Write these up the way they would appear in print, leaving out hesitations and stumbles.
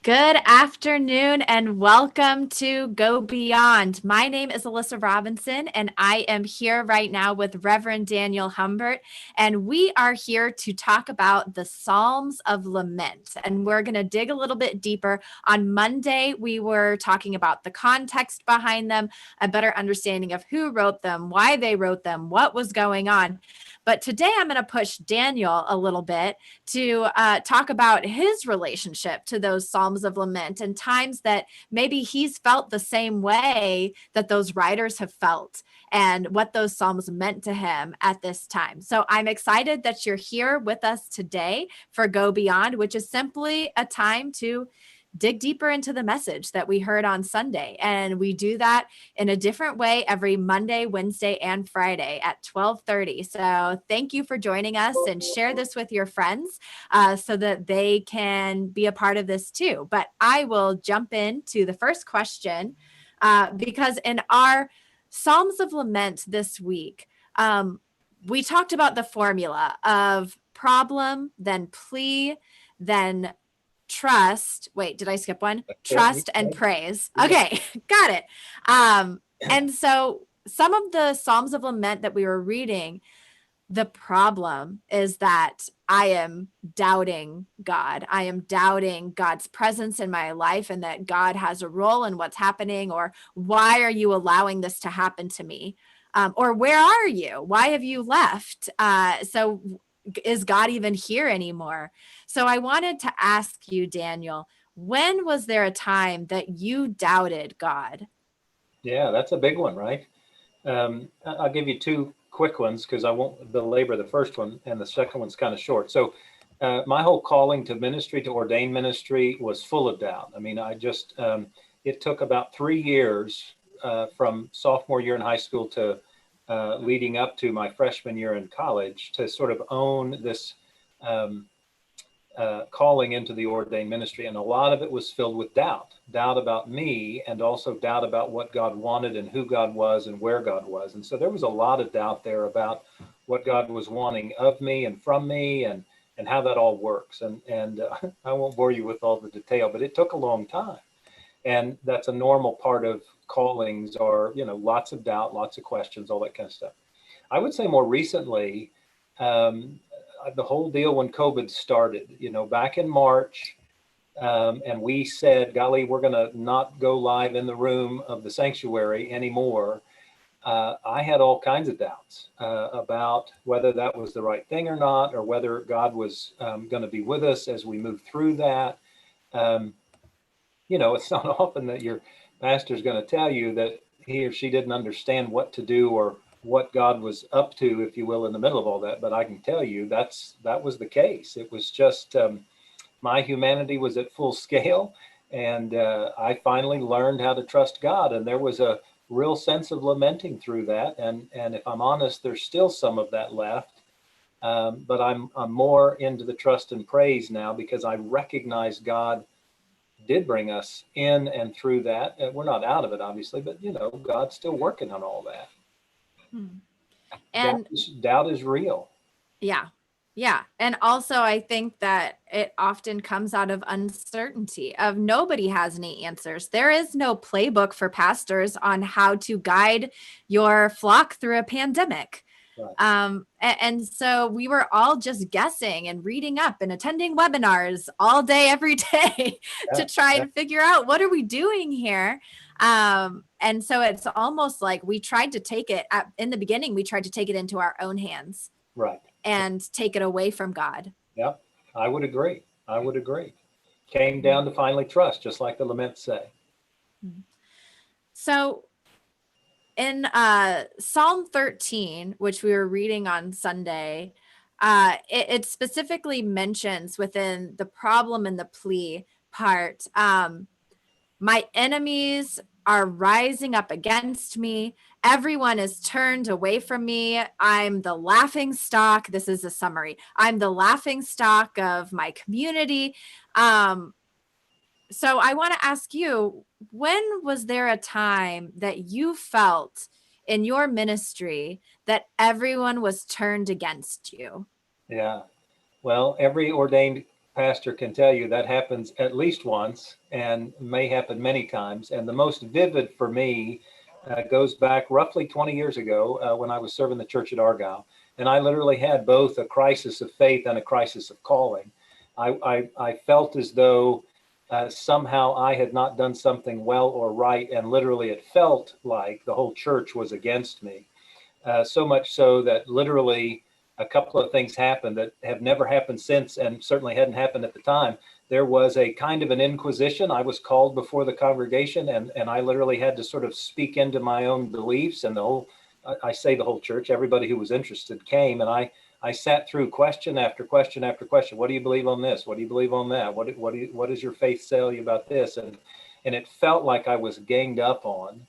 Good afternoon and welcome to Go Beyond. My name is Alyssa Robinson and I am here right now with Reverend Daniel Humbert, and we are here to talk about the Psalms of Lament. And we're going to dig a little bit deeper. On Monday, we were talking about the context behind them, a better understanding of who wrote them, why they wrote them, what was going on. But today I'm going to push Daniel a little bit to talk about his relationship to those Psalms of Lament and times that maybe he's felt the same way that those writers have felt and what those Psalms meant to him at this time. So I'm excited that you're here with us today for Go Beyond, which is simply a time to dig deeper into the message that we heard on Sunday. And we do that in a different way every Monday, Wednesday, and Friday at 12:30. So thank you for joining us, and share this with your friends so that they can be a part of this too. But I will jump into the first question because in our Psalms of Lament this week, we talked about the formula of problem, then plea, then trust. Wait, did I skip one? Trust and praise. Okay, got it. And so some of the Psalms of Lament that we were reading, the problem is that I am doubting God. I am doubting God's presence in my life and that God has a role in what's happening, or why are you allowing this to happen to me? Or where are you? Why have you left? So is God even here anymore? So I wanted to ask you, Daniel, when was there a time that you doubted God? Yeah, that's a big one, right? I'll give you two quick ones because I won't belabor the first one, and the second one's kind of short. So, my whole calling to ministry, to ordained ministry, was full of doubt. I mean, it took about 3 years from sophomore year in high school to leading up to my freshman year in college to sort of own this um, calling into the ordained ministry. And a lot of it was filled with doubt about me, and also doubt about what God wanted and who God was and where God was. And so there was a lot of doubt there about what God was wanting of me and from me, and how that all works. And I won't bore you with all the detail, but it took a long time. And that's a normal part of callings, are, lots of doubt, lots of questions, all that kind of stuff. I would say more recently, um, the whole deal when COVID started, back in March, and we said, golly, we're going to not go live in the room of the sanctuary anymore. I had all kinds of doubts about whether that was the right thing or not, or whether God was going to be with us as we move through that. Um, it's not often that your pastor is going to tell you that he or she didn't understand what to do or what God was up to, if you will, in the middle of all that. But I can tell you that was the case. It was just my humanity was at full scale, and I finally learned how to trust God. And there was a real sense of lamenting through that. And if I'm honest, there's still some of that left. But I'm more into the trust and praise now, because I recognize God did bring us in and through that. And we're not out of it, obviously, but God's still working on all that. Hmm. Doubt And doubt is real. yeah, yeah. And also, I think that it often comes out of uncertainty of nobody has any answers. There is no playbook for pastors on how to guide your flock through a pandemic. Right. And so we were all just guessing and reading up and attending webinars all day, every day to Yeah, try yeah, and figure out what are we doing here. And so it's almost like we tried to take it in the beginning, we tried to take it into our own hands right. and take it away from God. Yeah, I would agree. I would agree. Came down to finally trust, just like the laments say. So in Psalm 13, which we were reading on Sunday, it specifically mentions within the problem and the plea part, my enemies are rising up against me. Everyone is turned away from me. I'm the laughing stock. This is a summary. I'm the laughing stock of my community. So I want to ask you, when was there a time that you felt in your ministry that everyone was turned against you? Yeah. Well, every ordained pastor can tell you that happens at least once and may happen many times. And the most vivid for me goes back roughly 20 years ago when I was serving the church at Argyle. And I literally had both a crisis of faith and a crisis of calling. I felt as though somehow I had not done something well or right. And literally it felt like the whole church was against me. So much so that literally a couple of things happened that have never happened since, and certainly hadn't happened at the time. There was a kind of an inquisition. I was called before the congregation, and I literally had to sort of speak into my own beliefs. And I say the whole church, everybody who was interested came, and I sat through question after question after question. What do you believe on this? What do you believe on that? What does your faith tell you about this? And it felt like I was ganged up on.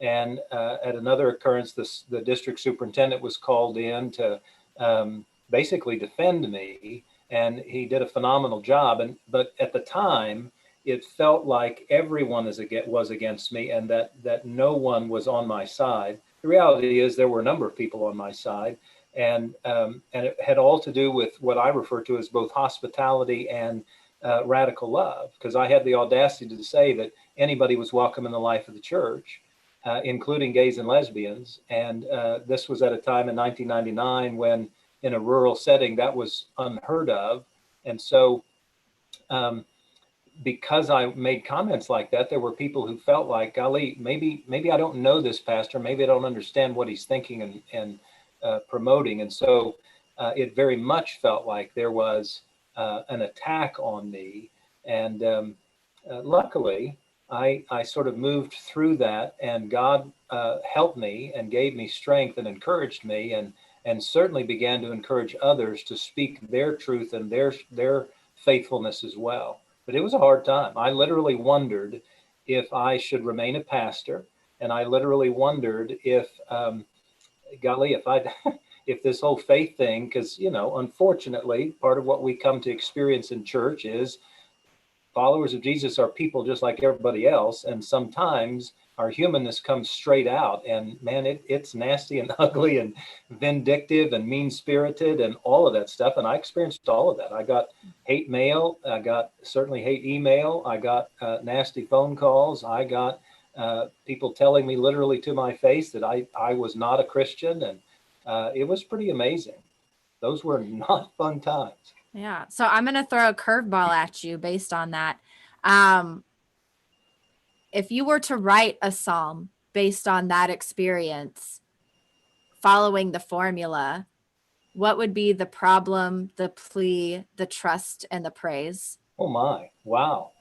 And at another occurrence, the district superintendent was called in to basically defend me, and he did a phenomenal job. But at the time, it felt like everyone was against me, and that no one was on my side. The reality is there were a number of people on my side, and it had all to do with what I refer to as both hospitality and radical love, because I had the audacity to say that anybody was welcome in the life of the church. Including gays and lesbians. And this was at a time in 1999 when in a rural setting that was unheard of. And so because I made comments like that, there were people who felt like, golly, maybe I don't know this pastor. Maybe I don't understand what he's thinking and promoting. And so it very much felt like there was an attack on me. And luckily, I sort of moved through that, and God helped me and gave me strength and encouraged me, and certainly began to encourage others to speak their truth and their faithfulness as well. But it was a hard time. I literally wondered if I should remain a pastor, and I literally wondered if, golly, if this whole faith thing, because unfortunately, part of what we come to experience in church is followers of Jesus are people just like everybody else, and sometimes our humanness comes straight out, and man, it's nasty and ugly and vindictive and mean-spirited and all of that stuff, and I experienced all of that. I got hate mail, I got certainly hate email, I got nasty phone calls, I got people telling me literally to my face that I was not a Christian, and it was pretty amazing. Those were not fun times. Yeah. So I'm going to throw a curveball at you based on that. If you were to write a psalm based on that experience, following the formula, what would be the problem, the plea, the trust, and the praise? Oh my, wow.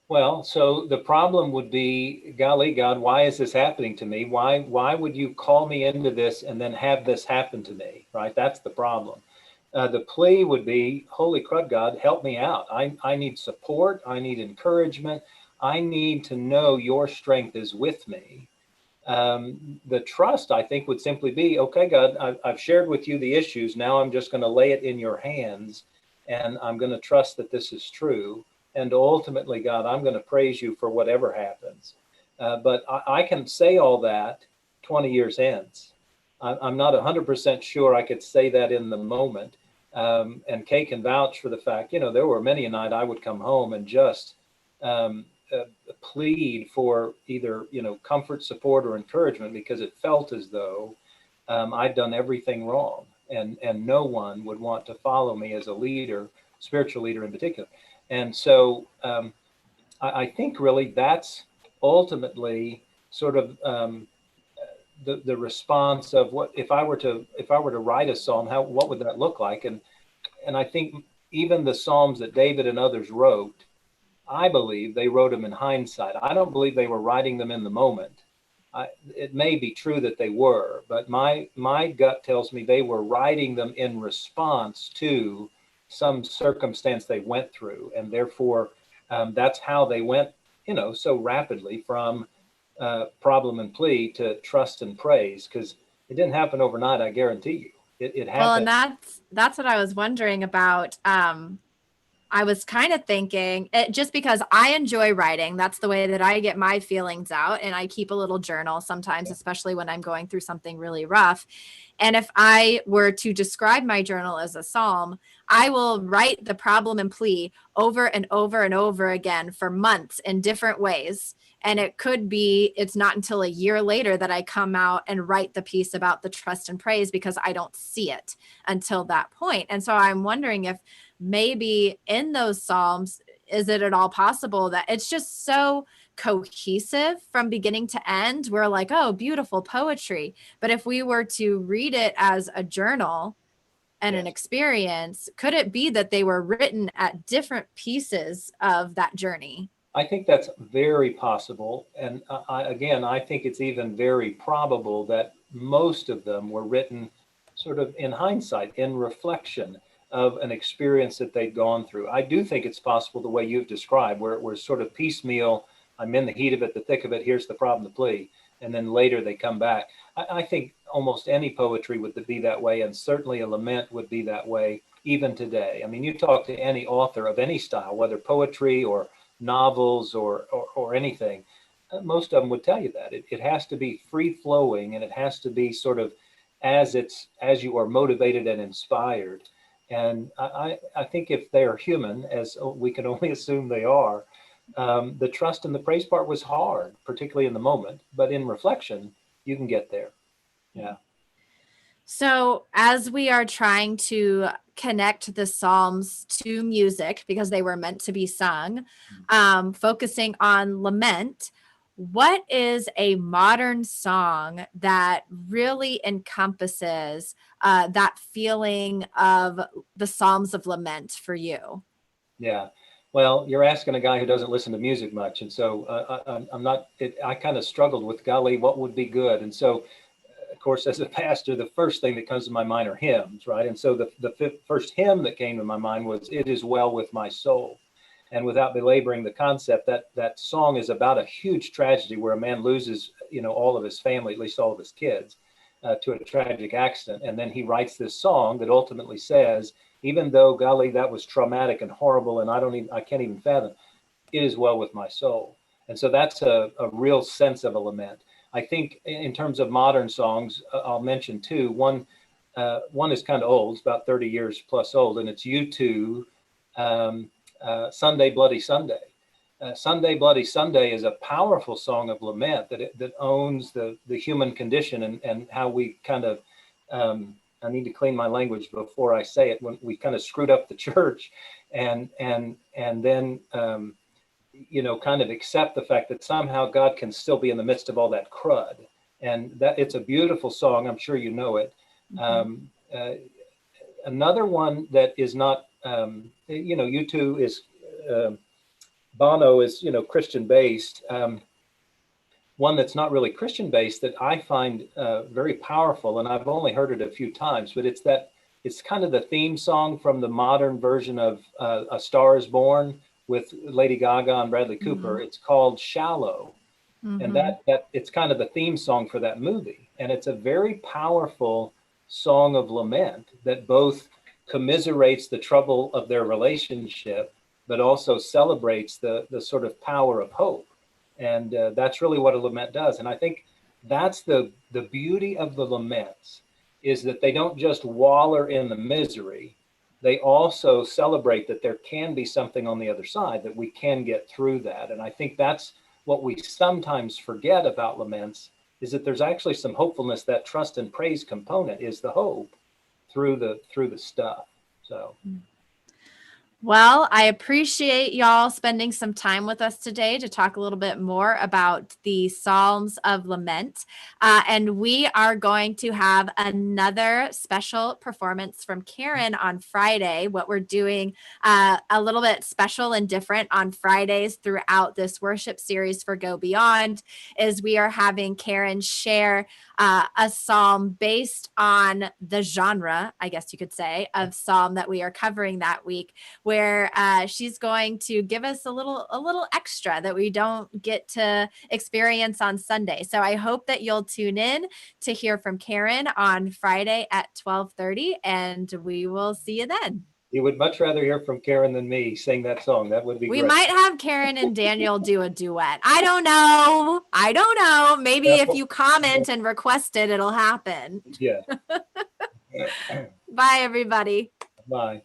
Well, so the problem would be, golly, God, why is this happening to me? Why would you call me into this and then have this happen to me, right? That's the problem. The plea would be, holy crud, God, help me out. I need support. I need encouragement. I need to know your strength is with me. The trust, I think, would simply be, okay, God, I've shared with you the issues. Now I'm just going to lay it in your hands, and I'm going to trust that this is true. And ultimately, God, I'm going to praise you for whatever happens. But I can say all that 20 years hence. I'm not 100% sure I could say that in the moment. And Kay can vouch for the fact, there were many a night I would come home and just plead for either, comfort, support, or encouragement, because it felt as though I'd done everything wrong, and no one would want to follow me as a leader, spiritual leader in particular. And so I think really that's ultimately sort of the response of what if I were to write a psalm, what would that look like? And I think even the psalms that David and others wrote, I believe they wrote them in hindsight. I don't believe they were writing them in the moment. It may be true that they were, but my gut tells me they were writing them in response to some circumstance they went through, and therefore that's how they went, so rapidly from problem and plea to trust and praise, because it didn't happen overnight. I guarantee you, it happened. Well, and that's what I was wondering about. I was kind of thinking, just because I enjoy writing, that's the way that I get my feelings out. And I keep a little journal sometimes, especially when I'm going through something really rough. And if I were to describe my journal as a psalm, I will write the problem and plea over and over and over again for months in different ways. And it could be, it's not until a year later that I come out and write the piece about the trust and praise because I don't see it until that point. And so I'm wondering if maybe in those Psalms, is it at all possible that it's just so cohesive from beginning to end? We're like, oh, beautiful poetry. But if we were to read it as a journal and an experience, could it be that they were written at different pieces of that journey? I think that's very possible. And I think it's even very probable that most of them were written sort of in hindsight, in reflection of an experience that they'd gone through. I do think it's possible the way you've described, where it was sort of piecemeal. I'm in the heat of it, the thick of it. Here's the problem, the plea. And then later they come back. I think almost any poetry would be that way. And certainly a lament would be that way even today. I mean, you talk to any author of any style, whether poetry or novels or anything, most of them would tell you that it has to be free flowing, and it has to be sort of as you are motivated and inspired. And I think if they are human, as we can only assume they are, the trust and the praise part was hard, particularly in the moment, but in reflection, you can get there. Yeah. So as we are trying to connect the Psalms to music because they were meant to be sung, focusing on lament, what is a modern song that really encompasses that feeling of the Psalms of lament for you? Yeah. Well, you're asking a guy who doesn't listen to music much. And so I kind of struggled with, golly, what would be good? And so, of course, as a pastor, the first thing that comes to my mind are hymns, right? And so the first hymn that came to my mind was "It Is Well With My Soul." And without belaboring the concept, that song is about a huge tragedy where a man loses, all of his family, at least all of his kids, to a tragic accident. And then he writes this song that ultimately says, even though, golly, that was traumatic and horrible, and I can't even fathom, it is well with my soul. And so that's a real sense of a lament. I think in terms of modern songs, I'll mention two. One is kind of old, it's about 30 years plus old, and it's U2, Sunday Bloody Sunday. Sunday Bloody Sunday is a powerful song of lament that owns the human condition and how we kind of, I need to clean my language before I say it, when we kind of screwed up the church and then kind of accept the fact that somehow God can still be in the midst of all that crud. And that it's a beautiful song. I'm sure you know it. Another one that is not, U2 is, Bono is, Christian based. One that's not really Christian based that I find very powerful, and I've only heard it a few times, but it's kind of the theme song from the modern version of A Star Is Born with Lady Gaga and Bradley Cooper. Mm-hmm. It's called Shallow. Mm-hmm. And that it's kind of the theme song for that movie. And it's a very powerful song of lament that both commiserates the trouble of their relationship, but also celebrates the sort of power of hope. And that's really what a lament does. And I think that's the beauty of the laments, is that they don't just waller in the misery. They also celebrate that there can be something on the other side, that we can get through that. And I think that's what we sometimes forget about laments, is that there's actually some hopefulness. That trust and praise component is the hope through the stuff. So. Well, I appreciate y'all spending some time with us today to talk a little bit more about the Psalms of Lament. And we are going to have another special performance from Karen on Friday. What we're doing a little bit special and different on Fridays throughout this worship series for Go Beyond is we are having Karen share a psalm based on the genre, I guess you could say, of psalm that we are covering that week, where she's going to give us a little extra that we don't get to experience on Sunday. So I hope that you'll tune in to hear from Karen on Friday at 12:30, and we will see you then. You would much rather hear from Karen than me sing that song. That would be great. We might have Karen and Daniel do a duet. I don't know. Maybe if you comment and request it, it'll happen. Yeah. Bye, everybody. Bye.